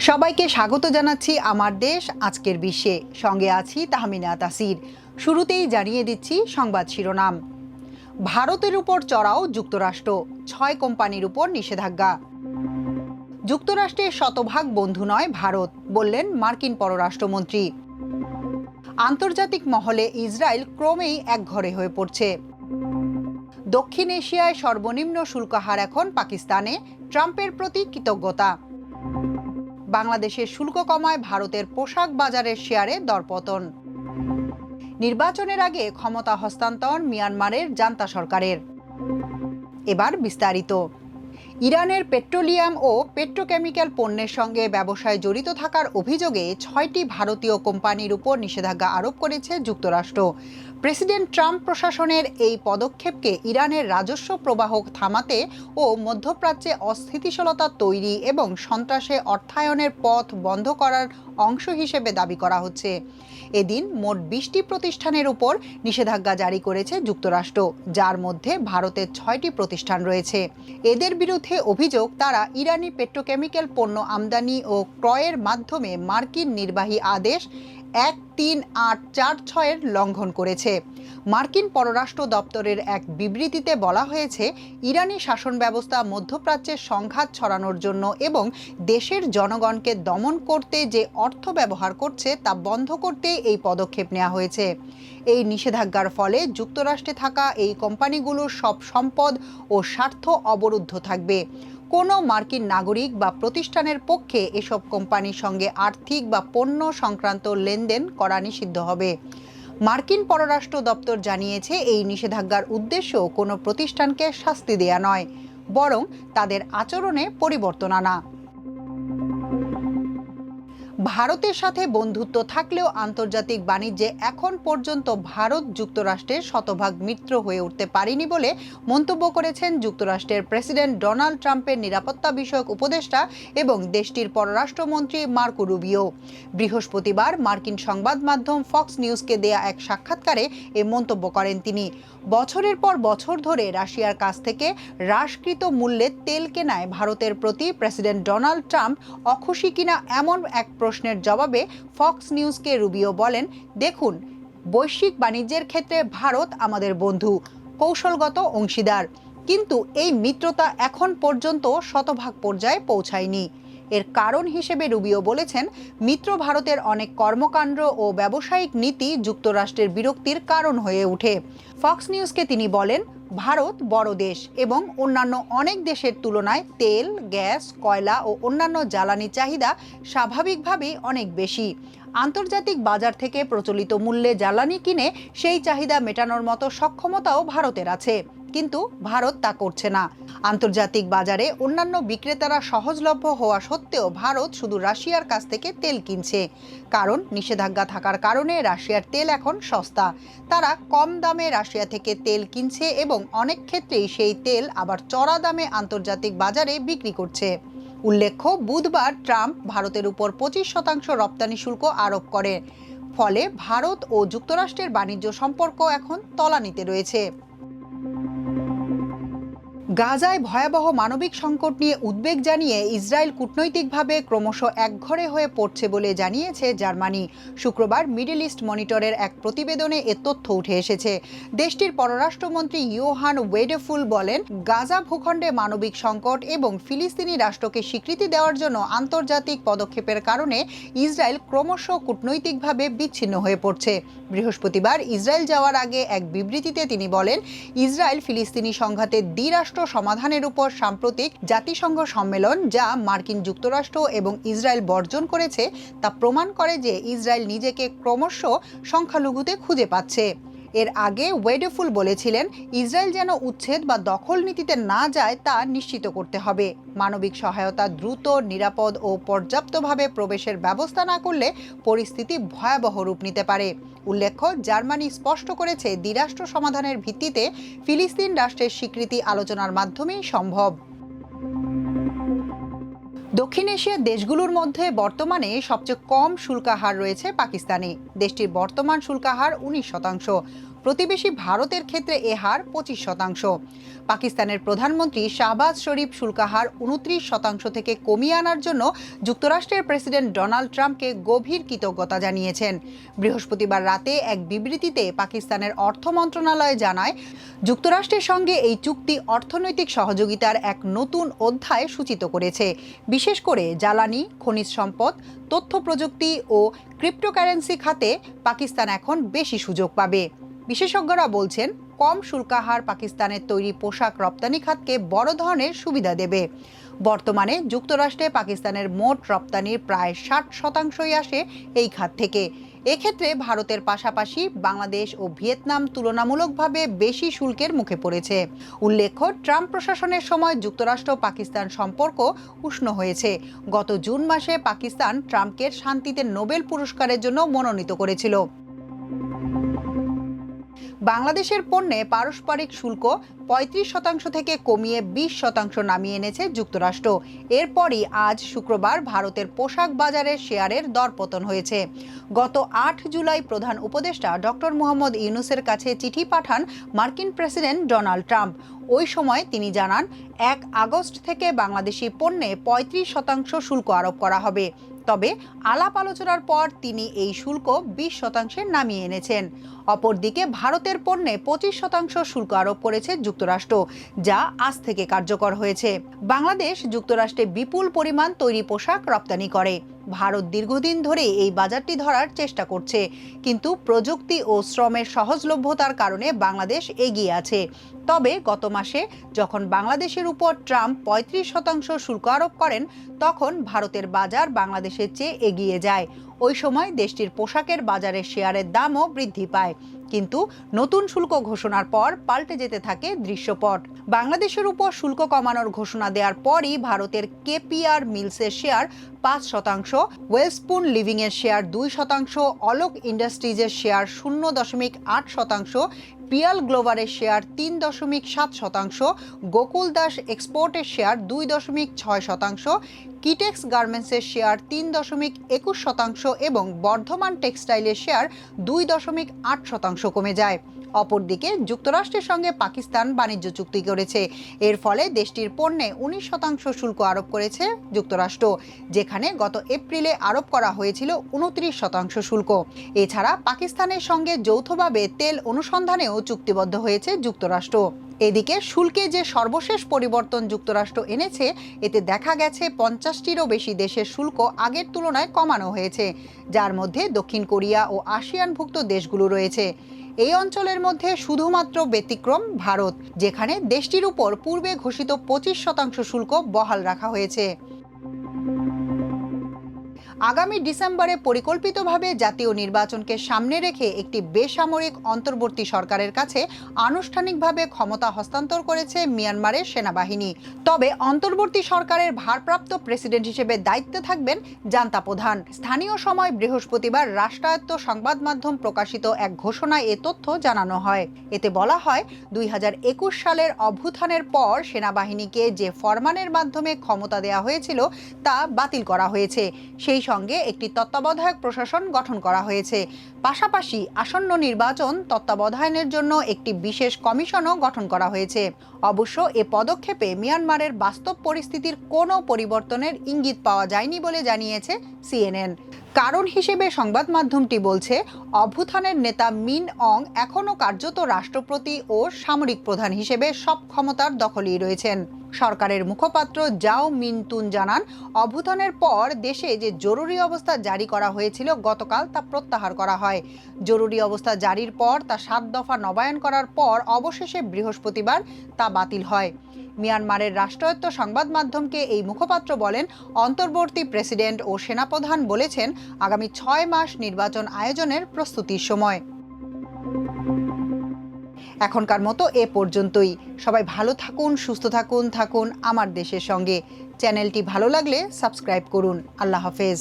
সবাইকে স্বাগত জানাচ্ছি আমার দেশ আজকের বিশ্বে। সঙ্গে আছি তাহমিনা তাসির। শুরুতেই জানিয়ে দিচ্ছি সংবাদ শিরোনাম। ভারতের উপর চড়াও যুক্তরাষ্ট্র, 6 কোম্পানির উপর নিষেধাজ্ঞা। যুক্তরাষ্ট্রের শতভাগ বন্ধু নয় ভারত, বললেন মার্কিন পররাষ্ট্রমন্ত্রী। আন্তর্জাতিক মহলে ইসরায়েল ক্রমেই একঘরে হয়ে পড়ছে। দক্ষিণ এশিয়ায় সর্বনিম্ন শুল্ক হার এখন পাকিস্তানে, ট্রাম্পের প্রতি কৃতজ্ঞতা। বাংলাদেশের শুল্ক কমায় ভারতের পোশাক বাজারের শেয়ারে দরপতন। নির্বাচনের আগে ক্ষমতা হস্তান্তর মিয়ানমারের জান্তা সরকারের। এবার বিস্তারিত। ইরানের পেট্রোলিয়াম ও পেট্রোকেমিক্যাল পণ্যের সঙ্গে ব্যবসায় জড়িত থাকার অভিযোগে 6টি ভারতীয় কোম্পানির উপর নিষেধাজ্ঞা আরোপ করেছে যুক্তরাষ্ট্র। প্রেসিডেন্ট ট্রাম্প প্রশাসনের এই পদক্ষেপকে ইরানের রাজস্ব প্রবাহ থামাতে ও মধ্যপ্রাচ্যে অস্থিতিশীলতা তৈরি এবং সন্ত্রাসে অর্থায়নের পথ বন্ধ করার অংশ হিসেবে দাবি করা হচ্ছে। এদিন মোট 20টি প্রতিষ্ঠানের উপর নিষেধাজ্ঞা জারি করেছে যুক্তরাষ্ট্র, যার মধ্যে ভারতের 6টি প্রতিষ্ঠান রয়েছে। এদের বিরুদ্ধে অভিযোগ, তারা ইরানি পেট্রোকেমিক্যাল পণ্য আমদানি ও ক্রয়ের মাধ্যমে মার্কিন নির্বাহী আদেশ 13846-এর লঙ্ঘন করেছে। মার্কিন পররাষ্ট্র দপ্তরের এক বিবৃতিতে বলা হয়েছে, ইরানি শাসন ব্যবস্থা মধ্যপ্রাচ্যের সংঘাত ছড়ানোর জন্য এবং দেশের জনগণকে দমন করতে যে অর্থ ব্যবহার করছে তা বন্ধ করতে এই পদক্ষেপ নেওয়া হয়েছে। এই নিষেধাজ্ঞার ফলে যুক্তরাষ্ট্রে থাকা এই কোম্পানিগুলোর সব সম্পদ ও স্বার্থ অবরুদ্ধ থাকবে। কোনো মার্কিন নাগরিক বা প্রতিষ্ঠানের পক্ষে এসব কোম্পানির সঙ্গে আর্থিক বা পণ্য সংক্রান্ত লেনদেন করা নিষিদ্ধ হবে। মার্কিন পররাষ্ট্র দপ্তর জানিয়েছে, এই নিষেধাজ্ঞার উদ্দেশ্য কোনো প্রতিষ্ঠানকে শাস্তি দেয়া নয়, বরং তাদের আচরণে পরিবর্তন আনা। ভারতের সাথে বন্ধুত্ব থাকলেও আন্তর্জাতিক বাণিজ্যে এখন পর্যন্ত ভারত যুক্তরাষ্ট্রের শতভাগ মিত্র হয়ে উঠতে পারেনি বলে মন্তব্য করেছেন যুক্তরাষ্ট্রের প্রেসিডেন্ট ডোনাল্ড ট্রাম্পের নিরাপত্তা বিষয়ক উপদেষ্টা এবং দেশটির পররাষ্ট্রমন্ত্রী মার্কো রুবিও। বৃহস্পতিবার মার্কিন সংবাদ মাধ্যম ফক্স নিউজকে দেয়া এক সাক্ষাৎকারে এ মন্তব্য করেন তিনি। বছরের পর বছর ধরে রাশিয়ার কাছ থেকে হ্রাসকৃত মূল্যে তেল কেনায় ভারতের প্রতি প্রেসিডেন্ট ডোনাল্ড ট্রাম্প অখুশি কিনা এমন এক প্রশ্নের জবাবে ফক্স নিউজকে রুবিও বলেন, দেখুন, বৈশ্বিক বাণিজ্যের ক্ষেত্রে ভারত আমাদের বন্ধু, কৌশলগত অংশীদার, কিন্তু এই মিত্রতা এখন পর্যন্ত শতভাগ পর্যায়ে পৌঁছায়নি। এর কারণ হিসেবে রুবিও বলেছেন, মিত্র ভারতের অনেক কর্মকাণ্ড ও ব্যবসায়িক নীতি যুক্তরাষ্ট্রের বিরক্তির কারণ হয়ে ওঠে। ফক্স নিউজকে তিনি বলেন, ভারত বড় দেশ এবং অন্যান্য অনেক দেশের তুলনায় তেল, গ্যাস, কয়লা ও অন্যান্য জ্বালানি চাহিদা স্বাভাবিকভাবেই অনেক বেশি। আন্তর্জাতিক বাজার থেকে প্রচলিত মূল্যে জ্বালানি কিনে সেই চাহিদা মেটানোর মতো সক্ষমতাও ভারতের আছে, কিন্তু ভারত তা করছে না। আন্তর্জাতিক বাজারে অন্যান্য বিক্রেতারা সহজলভ্য হওয়া সত্ত্বেও ভারত শুধু রাশিয়ার কাছ থেকে তেল কিনছে, কারণ নিষেধাজ্ঞা থাকার কারণে রাশিয়ার তেল এখন সস্তা। তারা কম দামে রাশিয়া থেকে তেল কিনছে এবং অনেক ক্ষেত্রেই সেই তেল আবার চড়া দামে আন্তর্জাতিক বাজারে বিক্রি করছে। উল্লেখ্য, বুধবার ট্রাম্প ভারতের উপর 25% রপ্তানি শুল্ক আরোপ করে। ফলে ভারত ও যুক্তরাষ্ট্রের বাণিজ্য সম্পর্ক এখন তলানিতে রয়েছে। গাজায় ভয়াবহ মানবিক সংকট নিয়ে উদ্বেগ জানিয়ে ইসরায়েল কূটনৈতিকভাবে ক্রমশ একঘরে হয়ে পড়ছে বলে জানিয়েছে জার্মানি। শুক্রবার মিডল ইস্ট মনিটরের এক প্রতিবেদনে এ তথ্য উঠে এসেছে। দেশটির পররাষ্ট্রমন্ত্রী ইয়োহান ওয়েডেফুল বলেন, গাজা ভূখণ্ডে মানবিক সংকট এবং ফিলিস্তিনি রাষ্ট্রকে স্বীকৃতি দেওয়ার জন্য আন্তর্জাতিক পদক্ষেপের কারণে ইসরায়েল ক্রমশ কূটনৈতিকভাবে বিচ্ছিন্ন হয়ে পড়ছে। বৃহস্পতিবার ইসরায়েল যাওয়ার আগে এক বিবৃতিতে তিনি বলেন, ইসরায়েল ফিলিস্তিনি সংঘাতের দ্বিরাষ্ট্র সমাধানের উপর সাম্প্রতিক জাতিসংঘ সম্মেলন, যা মার্কিন যুক্তরাষ্ট্র এবং ইসরায়েল বর্জন করেছে, তা প্রমাণ করে যে ইসরায়েল নিজেকে ক্রমশ সংখ্যালঘুতে খুঁজে পাচ্ছে। এর আগে ওয়েডেফুল বলেছিলেন, ইসরায়েল যেন উচ্ছেদ বা দখল নীতিতে না যায় তা নিশ্চিত করতে হবে। মানবিক সহায়তা দ্রুত, নিরাপদ ও পর্যাপ্তভাবে প্রবেশের ব্যবস্থা না করলে পরিস্থিতি ভয়াবহ রূপ নিতে পারে। উল্লেখ্য, জার্মানি স্পষ্ট করেছে, দ্বিরাষ্ট্র সমাধানের ভিত্তিতে ফিলিস্তিন রাষ্ট্রের স্বীকৃতি আলোচনার মাধ্যমেই সম্ভব। দক্ষিণ এশিয়ার দেশগুলোর মধ্যে বর্তমানে সবচেয়ে কম শুল্ক হার রয়েছে পাকিস্তানে। দেশটির বর্তমান শুল্ক হার 19%। প্রতিবেশী ভারতের ক্ষেত্রে এ হার 25%। পাকিস্তানের প্রধানমন্ত্রী শাহবাজ শরীফ শুল্ক হার 29% থেকে কমিয়ে আনার জন্য যুক্তরাষ্ট্রের প্রেসিডেন্ট ডোনাল্ড ট্রাম্পকে গভীর কৃতজ্ঞতা জানিয়েছেন। বৃহস্পতিবার রাতে এক বিবৃতিতে পাকিস্তানের অর্থ মন্ত্রণালয় জানায়, যুক্তরাষ্ট্রের সঙ্গে এই চুক্তি অর্থনৈতিক সহযোগিতার এক নতুন অধ্যায় সূচিত করেছে। বিশেষ করে জ্বালানি, খনিজ সম্পদ, তথ্য প্রযুক্তি ও ক্রিপ্টোকারেন্সি খাতে পাকিস্তান এখন বেশি সুযোগ পাবে। বিশেষজ্ঞরা বলছেন, কম শুল্ক হার পাকিস্তানের তৈরি পোশাক রপ্তানি খাতকে বড় ধরনের সুবিধা দেবে। বর্তমানে যুক্তরাষ্ট্রে পাকিস্তানের মোট রপ্তানির প্রায় 60%ই আসে এই খাত থেকে। এক্ষেত্রে ভারতের পাশাপাশি বাংলাদেশ ও ভিয়েতনাম তুলনামূলকভাবে বেশি শুল্কের মুখে পড়েছে। উল্লেখ্য, ট্রাম্প প্রশাসনের সময় যুক্তরাষ্ট্র পাকিস্তান সম্পর্ক উষ্ণ হয়েছে। গত জুন মাসে পাকিস্তান ট্রাম্পকে শান্তিতে নোবেল পুরস্কারের জন্য মনোনীত করেছিল। বাংলাদেশের পণ্যে পারস্পরিক শুল্ক 35% থেকে কমিয়ে 20% নামিয়ে এনেছে যুক্তরাষ্ট্র। এরপরই আজ শুক্রবার ভারতের পোশাক বাজারের শেয়ারের দরপতন হয়েছে। গত 8 জুলাই প্রধান উপদেষ্টা ডক্টর মোহাম্মদ ইউনূসের কাছে চিঠি পাঠান মার্কিন প্রেসিডেন্ট ডোনাল্ড ট্রাম্প। ওই সময় তিনি জানান, 1 আগস্ট থেকে বাংলাদেশি পণ্যে 35% শুল্ক আরোপ করা হবে। তবে আলাপ আলোচনার পর তিনি এই শুল্ক 20% নামিয়ে এনেছেন। অপরদিকে ভারতের পণ্যে 25% শুল্ক আরোপ করেছে যুক্তরাষ্ট্র, যা আজ থেকে কার্যকর হয়েছে। বাংলাদেশ যুক্তরাষ্ট্রে বিপুল পরিমাণ তৈরি পোশাক রপ্তানি করে। ভারত দীর্ঘদিন ধরেই এই বাজারটি ধরার চেষ্টা করছে, কিন্তু প্রযুক্তি ও শ্রমের সহজলভ্যতার কারণে বাংলাদেশ এগিয়ে আছে। তবে গত মাসে যখন বাংলাদেশের উপর ট্রাম্প 35% শুল্ক আরোপ করেন, তখন ভারতের বাজার বাংলাদেশের চেয়ে এগিয়ে যায়। ওই সময় দেশটির পোশাকের বাজারের শেয়ারের দামও বৃদ্ধি পায়। কিন্তু নতুন শুল্ক ঘোষণার পর পাল্টে যেতে থাকে দৃশ্যপট। বাংলাদেশের উপর শুল্ক কমানোর ঘোষণা দেওয়ার পরই ভারতের কেপিআর মিলসের শেয়ার 5%, ওয়েলস্পুন লিভিংয়ের শেয়ার 2%, অলোক ইন্ডাস্ট্রিজের শেয়ার 0.8%, পিয়াল গ্লোবারের শেয়ার 3.7%, গোকুল দাস এক্সপোর্টের শেয়ার 2.6%, কিটেক্স গার্মেন্টসের শেয়ার 3.21% এবং বর্ধমান টেক্সটাইলের শেয়ার 2.8% কমে যায়। অপরদিকে যুক্তরাষ্ট্রের সঙ্গে পাকিস্তান বাণিজ্য চুক্তি করেছে। এর ফলে দেশটির পণ্যে 19% শুল্ক আরোপ করেছে যুক্তরাষ্ট্র, যেখানে গত এপ্রিলে আরোপ করা হয়েছিল 29% শুল্ক। এছাড়া পাকিস্তানের সঙ্গে যৌথভাবে তেল অনুসন্ধানেও চুক্তিবদ্ধ হয়েছে যুক্তরাষ্ট্র। এদিকে শুল্কে যে সর্বশেষ পরিবর্তন যুক্তরাষ্ট্র এনেছে, এতে দেখা গেছে 50টিরও বেশি দেশের শুল্ক আগের তুলনায় কমানো হয়েছে, যার মধ্যে দক্ষিণ কোরিয়া ও আসিয়ানভুক্ত দেশগুলো রয়েছে। এই অঞ্চলের মধ্যে শুধুমাত্র ব্যতিক্রম ভারত, যেখানে দেশটির উপর পূর্বে ঘোষিত 25% শুল্ক বহাল রাখা হয়েছে। আগামী ডিসেম্বরে পরিকল্পিতভাবে জাতীয় নির্বাচনকে সামনে রেখে একটি বেসামরিক অন্তর্বর্তী সরকারের কাছে আনুষ্ঠানিকভাবে ক্ষমতা হস্তান্তর করেছে মিয়ানমারের সেনাবাহিনী। তবে অন্তর্বর্তী সরকারের ভারপ্রাপ্ত প্রেসিডেন্ট হিসেবে দায়িত্বে থাকবেন জান্তা প্রধান। স্থানীয় সময় বৃহস্পতিবার রাষ্ট্রায়ত্ত সংবাদ মাধ্যম প্রকাশিত এক ঘোষণায় এ তথ্য জানানো হয়। এতে বলা হয়, 2021 সালের অভ্যুত্থানের পর সেনাবাহিনীকে যে ফরমানের মাধ্যমে ক্ষমতা দেওয়া হয়েছিল তা বাতিল করা হয়েছে। সেই সঙ্গে একটি তত্ত্বাবধায়ক প্রশাসন গঠন করা হয়েছে। পাশাপাশি আসন্ন নির্বাচন তত্ত্বাবধানের জন্য একটি বিশেষ কমিশনও গঠন করা হয়েছে। অবশ্য এ পদক্ষেপে মিয়ানমারের বাস্তব পরিস্থিতির কোনো পরিবর্তনের ইঙ্গিত পাওয়া যায়নি বলে জানিয়েছে সিএনএন। কারণ হিসেবে সংবাদ মাধ্যমটি বলছে, অভ্যুত্থানের নেতা মিন অং এখনও কার্যত রাষ্ট্রপতি ও সামরিক প্রধান হিসেবে সব ক্ষমতার দখলেই রয়েছেন। সরকারের মুখপাত্র জাও মিন তুন জানান, অভ্যুত্থানের পর দেশে যে জরুরি অবস্থা জারি করা হয়েছিল গতকাল তা প্রত্যাহার করা হয়। জরুরি অবস্থা জারির পর তা 7 দফা নবায়ন করার পর অবশেষে বৃহস্পতিবার তা বাতিল হয়। মিয়ানমারের রাষ্ট্রায়ত্ত সংবাদ মাধ্যমকে এই মুখপাত্র বলেন, অন্তর্বর্তী প্রেসিডেন্ট ও সেনাপ্রধান বলেছেন, আগামী 6 মাস নির্বাচন আয়োজনের প্রস্তুতির সময়। এখনকার মতো এ পর্যন্তই। সবাই ভালো থাকুন, সুস্থ থাকুন আমার দেশের সঙ্গে। চ্যানেলটি ভালো লাগলে সাবস্ক্রাইব করুন। আল্লাহ হাফেজ।